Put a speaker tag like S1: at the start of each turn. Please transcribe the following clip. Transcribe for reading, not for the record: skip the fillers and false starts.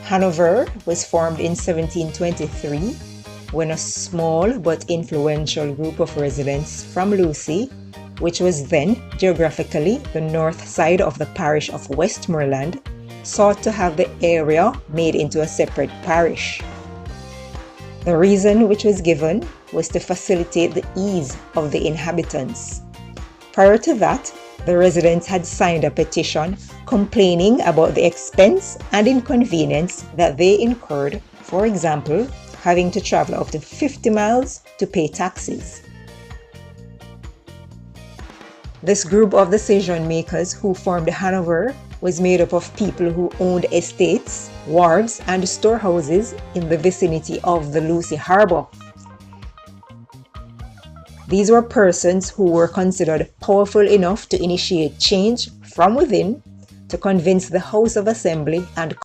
S1: Hanover was formed in 1723 when a small but influential group of residents from Lucea, which was then geographically the north side of the parish of Westmoreland, sought to have the area made into a separate parish. The reason which was given was to facilitate the ease of the inhabitants. Prior to that, the residents had signed a petition complaining about the expense and inconvenience that they incurred, for example, having to travel up to 50 miles to pay taxes. This group of decision makers who formed Hanover was made up of people who owned estates, wharves, and storehouses in the vicinity of the Lucea harbour. These were persons who were considered powerful enough to initiate change from within to convince the House of Assembly and